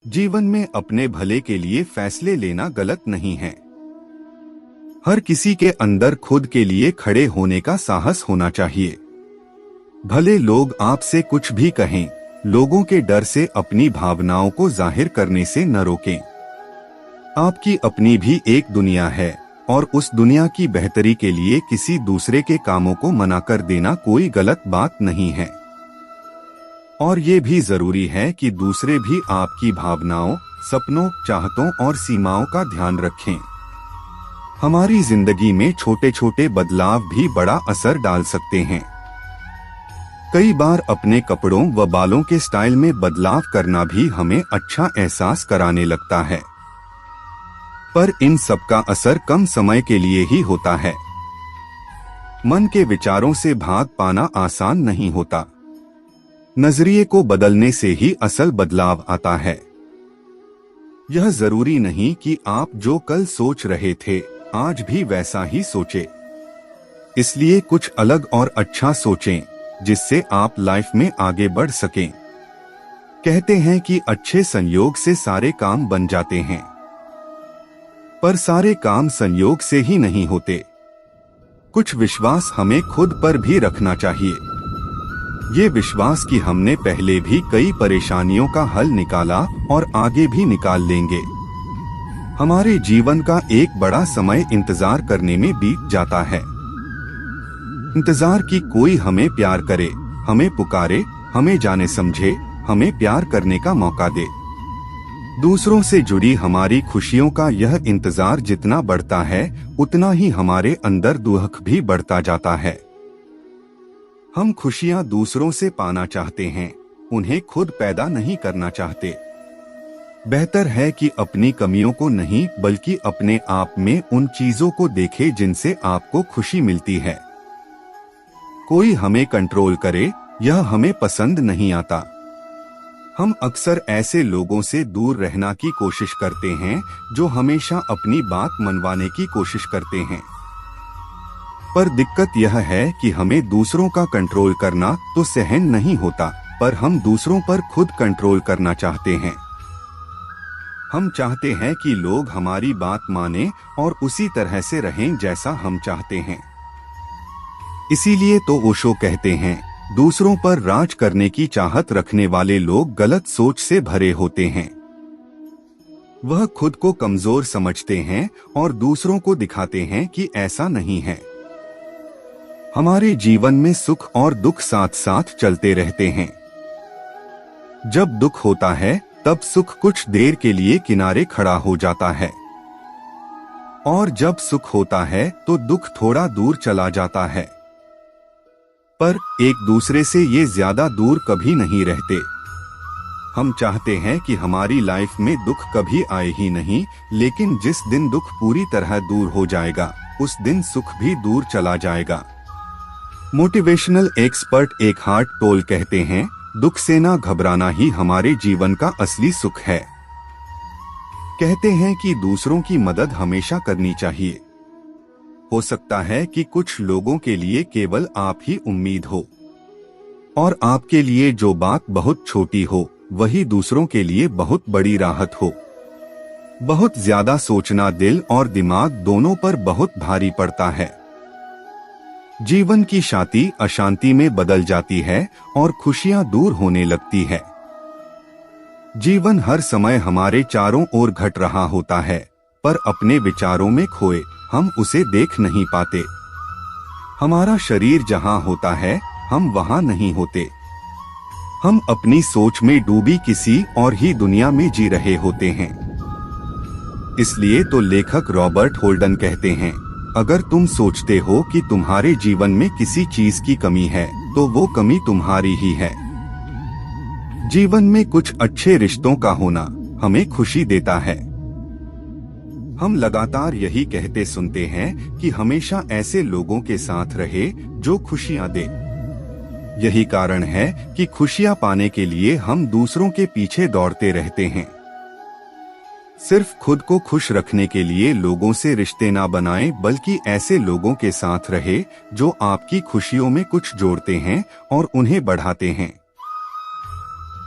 जीवन में अपने भले के लिए फैसले लेना गलत नहीं है। हर किसी के अंदर खुद के लिए खड़े होने का साहस होना चाहिए। भले लोग आपसे कुछ भी कहें, लोगों के डर से अपनी भावनाओं को जाहिर करने से न रोकें। आपकी अपनी भी एक दुनिया है और उस दुनिया की बेहतरी के लिए किसी दूसरे के कामों को मना कर देना कोई गलत बात नहीं है। और ये भी जरूरी है कि दूसरे भी आपकी भावनाओं, सपनों, चाहतों और सीमाओं का ध्यान रखें। हमारी जिंदगी में छोटे छोटे बदलाव भी बड़ा असर डाल सकते हैं। कई बार अपने कपड़ों व बालों के स्टाइल में बदलाव करना भी हमें अच्छा एहसास कराने लगता है, पर इन सब का असर कम समय के लिए ही होता है। मन के विचारों से भाग पाना आसान नहीं होता। नजरिए को बदलने से ही असल बदलाव आता है। यह जरूरी नहीं कि आप जो कल सोच रहे थे आज भी वैसा ही सोचें। इसलिए कुछ अलग और अच्छा सोचें, जिससे आप लाइफ में आगे बढ़ सकें। कहते हैं कि अच्छे संयोग से सारे काम बन जाते हैं, पर सारे काम संयोग से ही नहीं होते। कुछ विश्वास हमें खुद पर भी रखना चाहिए। ये विश्वास कि हमने पहले भी कई परेशानियों का हल निकाला और आगे भी निकाल लेंगे। हमारे जीवन का एक बड़ा समय इंतजार करने में बीत जाता है। इंतजार कि कोई हमें प्यार करे, हमें पुकारे, हमें जाने समझे, हमें प्यार करने का मौका दे। दूसरों से जुड़ी हमारी खुशियों का यह इंतजार जितना बढ़ता है, उतना ही हमारे अंदर दुख भी बढ़ता जाता है। हम खुशियां दूसरों से पाना चाहते हैं, उन्हें खुद पैदा नहीं करना चाहते। बेहतर है कि अपनी कमियों को नहीं बल्कि अपने आप में उन चीजों को देखें जिनसे आपको खुशी मिलती है। कोई हमें कंट्रोल करे, यह हमें पसंद नहीं आता। हम अक्सर ऐसे लोगों से दूर रहना की कोशिश करते हैं जो हमेशा अपनी बात मनवाने की कोशिश करते हैं। पर दिक्कत यह है कि हमें दूसरों का कंट्रोल करना तो सहन नहीं होता, पर हम दूसरों पर खुद कंट्रोल करना चाहते हैं। हम चाहते हैं कि लोग हमारी बात माने और उसी तरह से रहें जैसा हम चाहते हैं। इसीलिए तो ओशो कहते हैं, दूसरों पर राज करने की चाहत रखने वाले लोग गलत सोच से भरे होते हैं। वह खुद को कमजोर समझते हैं और दूसरों को दिखाते हैं कि ऐसा नहीं है। हमारे जीवन में सुख और दुख साथ साथ चलते रहते हैं। जब दुख होता है तब सुख कुछ देर के लिए किनारे खड़ा हो जाता है, और जब सुख होता है तो दुख थोड़ा दूर चला जाता है। पर एक दूसरे से ये ज्यादा दूर कभी नहीं रहते। हम चाहते हैं कि हमारी लाइफ में दुख कभी आए ही नहीं, लेकिन जिस दिन दुख पूरी तरह दूर हो जाएगा, उस दिन सुख भी दूर चला जाएगा। मोटिवेशनल एक्सपर्ट एकहार्ट टोल कहते हैं, दुख से ना घबराना ही हमारे जीवन का असली सुख है। कहते हैं कि दूसरों की मदद हमेशा करनी चाहिए। हो सकता है कि कुछ लोगों के लिए केवल आप ही उम्मीद हो, और आपके लिए जो बात बहुत छोटी हो वही दूसरों के लिए बहुत बड़ी राहत हो। बहुत ज्यादा सोचना दिल और दिमाग दोनों पर बहुत भारी पड़ता है। जीवन की शांति अशांति में बदल जाती है और खुशियां दूर होने लगती है। जीवन हर समय हमारे चारों ओर घट रहा होता है, पर अपने विचारों में खोए हम उसे देख नहीं पाते। हमारा शरीर जहां होता है, हम वहां नहीं होते। हम अपनी सोच में डूबी किसी और ही दुनिया में जी रहे होते हैं। इसलिए तो लेखक रॉबर्ट होल्डन कहते हैं, अगर तुम सोचते हो कि तुम्हारे जीवन में किसी चीज की कमी है, तो वो कमी तुम्हारी ही है। जीवन में कुछ अच्छे रिश्तों का होना हमें खुशी देता है। हम लगातार यही कहते सुनते हैं कि हमेशा ऐसे लोगों के साथ रहे जो खुशियां दे। यही कारण है कि खुशियां पाने के लिए हम दूसरों के पीछे दौड़ते रहते हैं। सिर्फ खुद को खुश रखने के लिए लोगों से रिश्ते ना बनाएं, बल्कि ऐसे लोगों के साथ रहे जो आपकी खुशियों में कुछ जोड़ते हैं और उन्हें बढ़ाते हैं।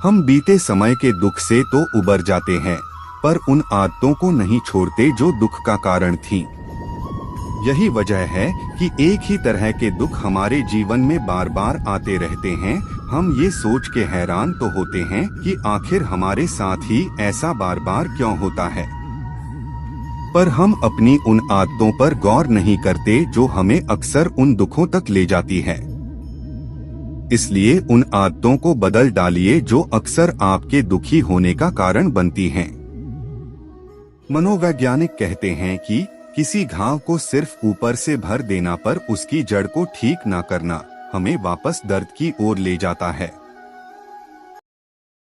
हम बीते समय के दुख से तो उबर जाते हैं, पर उन आदतों को नहीं छोड़ते जो दुख का कारण थीं। यही वजह है कि एक ही तरह के दुख हमारे जीवन में बार बार आते रहते हैं। हम ये सोच के हैरान तो होते हैं कि आखिर हमारे साथ ही ऐसा बार बार क्यों होता है, पर हम अपनी उन आदतों पर गौर नहीं करते जो हमें अक्सर उन दुखों तक ले जाती है। इसलिए उन आदतों को बदल डालिए जो अक्सर आपके दुखी होने का कारण बनती हैं। मनोवैज्ञानिक कहते हैं कि किसी घाव को सिर्फ ऊपर से भर देना पर उसकी जड़ को ठीक ना करना हमें वापस दर्द की ओर ले जाता है।